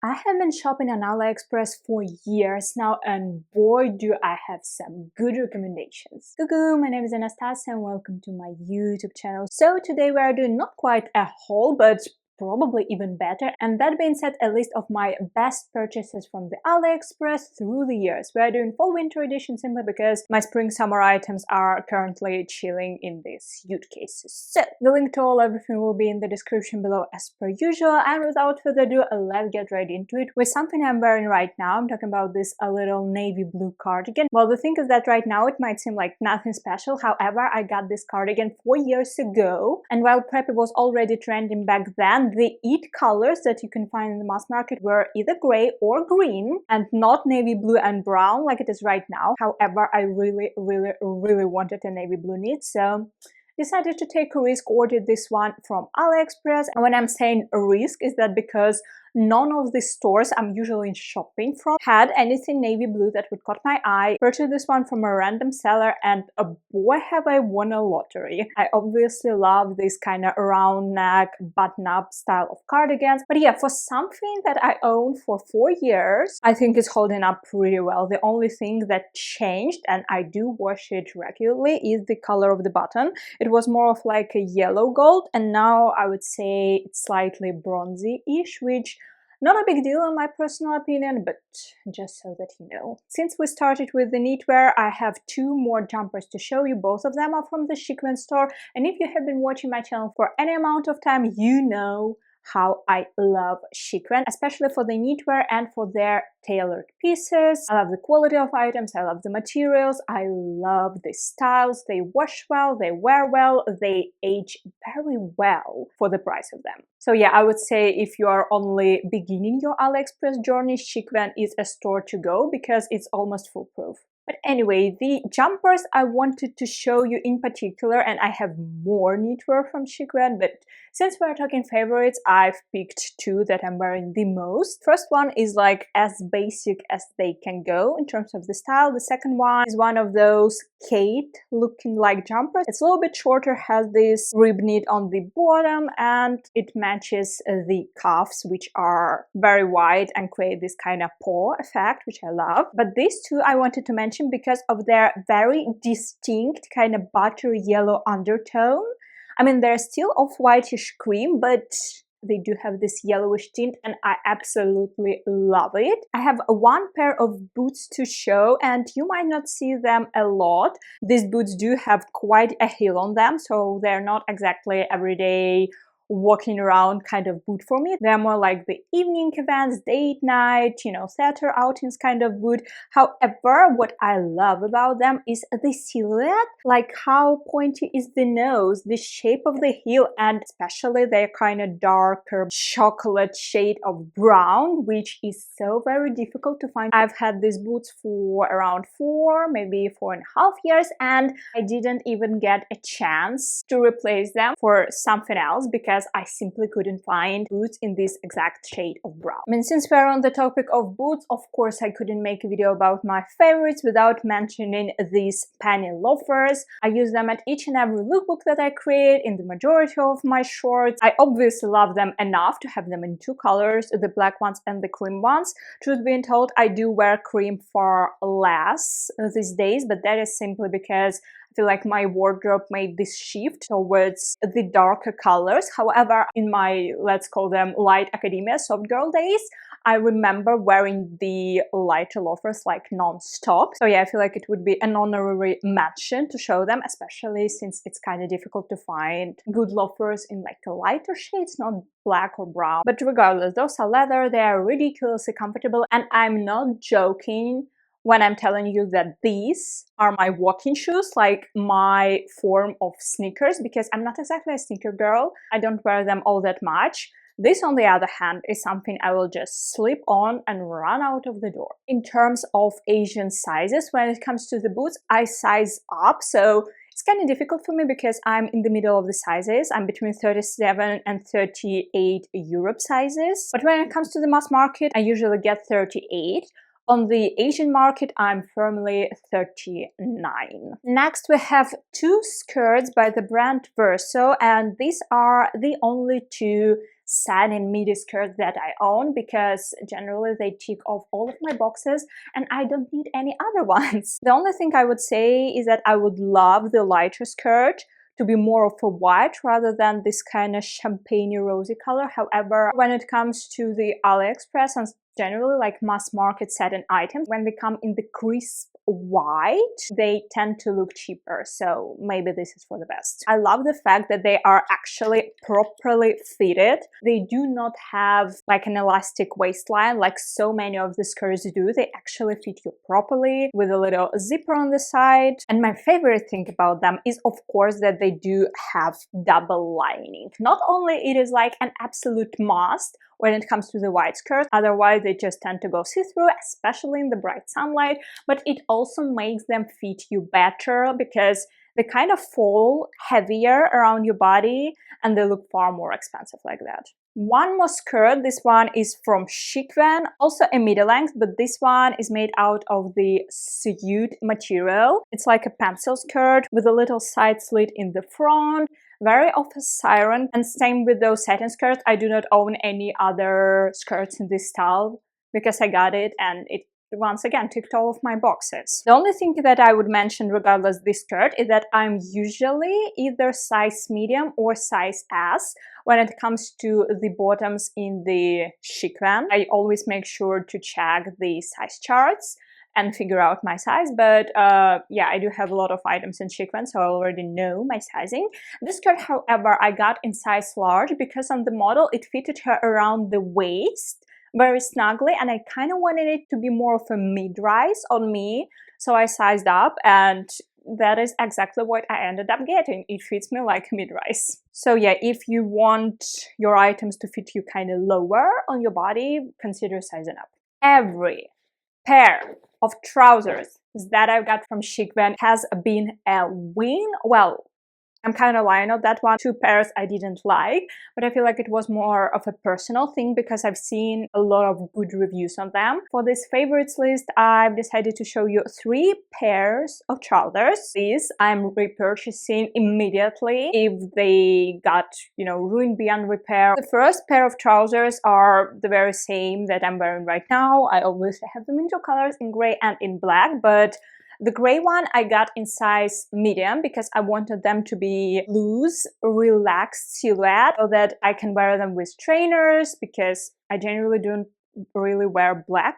I have been shopping on AliExpress for years now, and boy do I have some good recommendations. Coucou, my name is Anastasiia and welcome to my YouTube channel. So today we are doing not quite a haul, but probably even better, and that being said, a list of my best purchases from the AliExpress through the years. We are doing fall winter edition simply because my spring summer items are currently chilling in these huge cases. So the link to everything will be in the description below as per usual, and without further ado, let's get right into it with something I'm wearing right now. I'm talking about this a little navy blue cardigan. Well, the thing is that right now it might seem like nothing special, however, I got this cardigan 4 years ago, and while preppy was already trending back then, the it colors that you can find in the mass market were either gray or green and not navy blue and brown like it is right now. However, I really wanted a navy blue knit, so decided to take a risk, ordered this one from AliExpress. And when I'm saying a risk, is that because none of the stores I'm usually shopping from had anything navy blue that would caught my eye. Purchased this one from a random seller, and boy have I won a lottery. I obviously love this kind of round neck button-up style of cardigans, but yeah, for something that I own for 4 years, I think it's holding up pretty well. The only thing that changed, and I do wash it regularly, is the color of the button. It was more of like a yellow gold, and now I would say it's slightly bronzy-ish, which not a big deal in my personal opinion, but just so that you know. Since we started with the knitwear, I have 2 more jumpers to show you. Both of them are from the Chic store, and if you have been watching my channel for any amount of time, you know how I love Chicwen, especially for the knitwear and for their tailored pieces. I love the quality of items, I love the materials, I love the styles. They wash well, they wear well, they age very well for the price of them. So yeah, I would say if you are only beginning your AliExpress journey, Chicwen is a store to go because it's almost foolproof. But anyway, the jumpers I wanted to show you in particular, and I have more knitwear from Chicwen, but since we're talking favorites, I've picked 2 that I'm wearing the most. First one is like as basic as they can go in terms of the style. The second one is one of those Kate looking like jumpers. It's a little bit shorter, has this rib knit on the bottom, and it matches the cuffs, which are very wide and create this kind of paw effect, which I love. But these 2 I wanted to mention because of their very distinct kind of buttery yellow undertone. I mean, they're still off-whitish cream, but they do have this yellowish tint, and I absolutely love it. I have 1 pair of boots to show, and you might not see them a lot. These boots do have quite a heel on them, so they're not exactly everyday walking around kind of boot for me. They're more like the evening events, date night, you know, theater outings kind of boot. However, what I love about them is the silhouette, like how pointy is the nose, the shape of the heel, and especially their kind of darker chocolate shade of brown, which is so very difficult to find. I've had these boots for around 4, maybe 4.5 years, and I didn't even get a chance to replace them for something else because I simply couldn't find boots in this exact shade of brown. I mean, since we're on the topic of boots, of course I couldn't make a video about my favorites without mentioning these penny loafers. I use them at each and every lookbook that I create, in the majority of my shorts. I obviously love them enough to have them in 2 colors, the black ones and the cream ones. Truth being told, I do wear cream far less these days, but that is simply because I feel like my wardrobe made this shift towards the darker colors. However, in my, let's call them light academia, soft girl days, I remember wearing the lighter loafers like non-stop. So yeah, I feel like it would be an honorary mention to show them, especially since it's kind of difficult to find good loafers in like a lighter shades, not black or brown. But regardless, those are leather, they are ridiculously comfortable, and I'm not joking when I'm telling you that these are my walking shoes, like my form of sneakers, because I'm not exactly a sneaker girl. I don't wear them all that much. This, on the other hand, is something I will just slip on and run out of the door. In terms of Asian sizes, when it comes to the boots, I size up, so it's kind of difficult for me because I'm in the middle of the sizes. I'm between 37 and 38 Europe sizes. But when it comes to the mass market, I usually get 38. On the Asian market, I'm firmly 39. Next, we have 2 skirts by the brand Verso, and these are the only 2 satin midi skirts that I own, because generally they tick off all of my boxes and I don't need any other ones. The only thing I would say is that I would love the lighter skirt to be more of a white rather than this kind of champagne rosy color. However, when it comes to the AliExpress and generally like mass market satin items, when they come in the crisp white, they tend to look cheaper, so maybe this is for the best. I love the fact that they are actually properly fitted. They do not have like an elastic waistline like so many of the skirts do. They actually fit you properly with a little zipper on the side. And my favorite thing about them is, of course, that they do have double lining. Not only it is like an absolute must when it comes to the white skirt, otherwise they just tend to go see-through, especially in the bright sunlight, but it also makes them fit you better because they kind of fall heavier around your body and they look far more expensive like that. One more skirt, this one is from Knitwear, also a midi length, but this one is made out of the suede material. It's like a pencil skirt with a little side slit in the front, very of a siren, and same with those satin skirts. I do not own any other skirts in this style because I got it and it once again ticked all of my boxes. The only thing that I would mention regardless this skirt is that I'm usually either size medium or size S when it comes to the bottoms in the Knitwear. I always make sure to check the size charts and figure out my size, but yeah, I do have a lot of items in Knitwear, so I already know my sizing. This skirt, however, I got in size large because on the model it fitted her around the waist very snugly, and I kind of wanted it to be more of a mid-rise on me, so I sized up, and that is exactly what I ended up getting. It fits me like mid-rise. So yeah, if you want your items to fit you kind of lower on your body, consider sizing up. Every pair of trousers that I got from Knitwear has been a win. Well, I'm kind of lying on that one. 2 pairs I didn't like, but I feel like it was more of a personal thing because I've seen a lot of good reviews on them. For this favorites list, I've decided to show you 3 pairs of trousers. These I'm repurchasing immediately if they got, ruined beyond repair. The first pair of trousers are the very same that I'm wearing right now. I obviously have them in 2 colors, in gray and in black, but the gray one I got in size medium because I wanted them to be loose, relaxed silhouette so that I can wear them with trainers, because I generally don't really wear black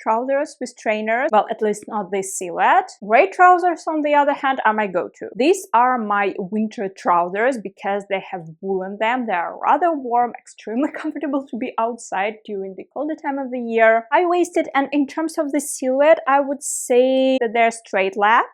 trousers with trainers, well, at least not this silhouette. Gray trousers, on the other hand, are my go-to. These are my winter trousers because they have wool in them. They are rather warm, extremely comfortable to be outside during the colder time of the year. High-waisted, and in terms of the silhouette, I would say that they're straight leg,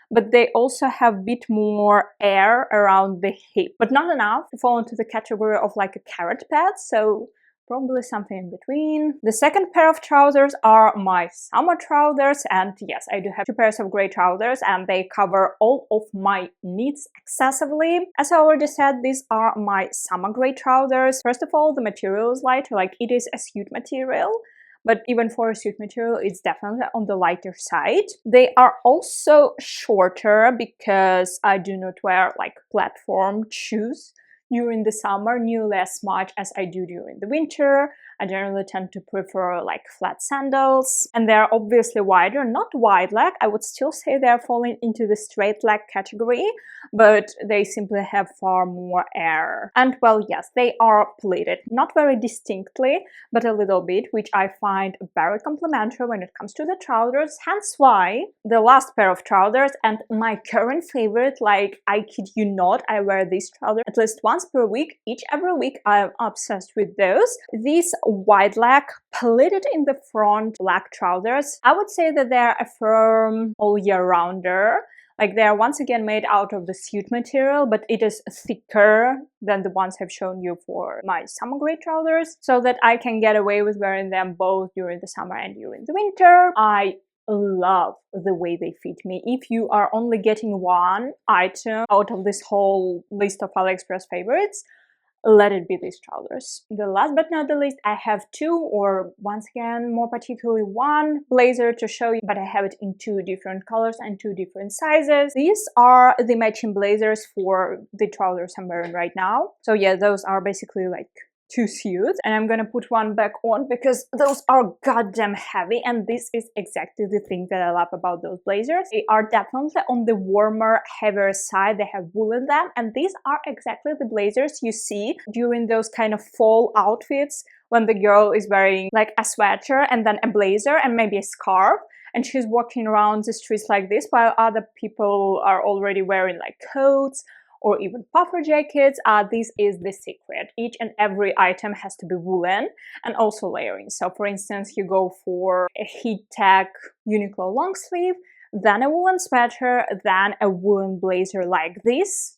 but they also have a bit more air around the hip, but not enough to fall into the category of like a carrot pad, so probably something in between. The second pair of trousers are my summer trousers, and yes, I do have 2 pairs of gray trousers and they cover all of my needs excessively. As I already said, these are my summer gray trousers. First of all, the material is light, like it is a suede material, but even for a suede material, it's definitely on the lighter side. They are also shorter because I do not wear like platform shoes during the summer nearly as much as I do during the winter. I generally tend to prefer like flat sandals, and they're obviously wider, not wide leg. I would still say they're falling into the straight leg category, but they simply have far more air. And well, yes, they are pleated, not very distinctly, but a little bit, which I find very complimentary when it comes to the trousers. Hence why the last pair of trousers, and my current favorite, like I kid you not, I wear these trousers at least once per week. Every week I'm obsessed with those. These wide leg, pleated in the front black trousers. I would say that they're a firm all year rounder. Like they're once again made out of the suede material, but it is thicker than the ones I've shown you for my summer gray trousers, so that I can get away with wearing them both during the summer and during the winter. I love the way they fit me. If you are only getting one item out of this whole list of AliExpress favorites, let it be these trousers. The last but not the least, I have 2, or once again, more particularly 1 blazer to show you, but I have it in 2 different colors and 2 different sizes. These are the matching blazers for the trousers I'm wearing right now. So yeah, those are basically like two suits, and I'm gonna put one back on because those are goddamn heavy, and this is exactly the thing that I love about those blazers. They are definitely on the warmer, heavier side. They have wool in them, and these are exactly the blazers you see during those kind of fall outfits when the girl is wearing like a sweater and then a blazer and maybe a scarf, and she's walking around the streets like this while other people are already wearing like coats or even puffer jackets. This is the secret. Each and every item has to be woolen and also layering. So for instance, you go for a heat tech Uniqlo long sleeve, then a woolen sweater, then a woolen blazer like this.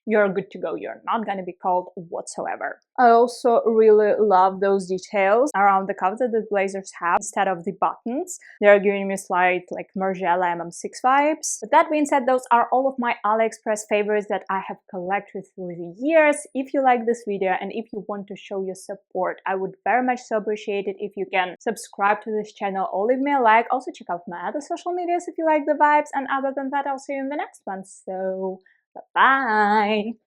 You're good to go. You're not gonna be cold whatsoever. I also really love those details around the cuffs that the blazers have instead of the buttons. They're giving me slight like Margiela MM6 vibes. But that being said, those are all of my AliExpress favorites that I have collected through the years. If you like this video and if you want to show your support, I would very much so appreciate it if you can subscribe to this channel or leave me a like. Also check out my other social medias if you like the vibes. And other than that, I'll see you in the next one. So bye-bye!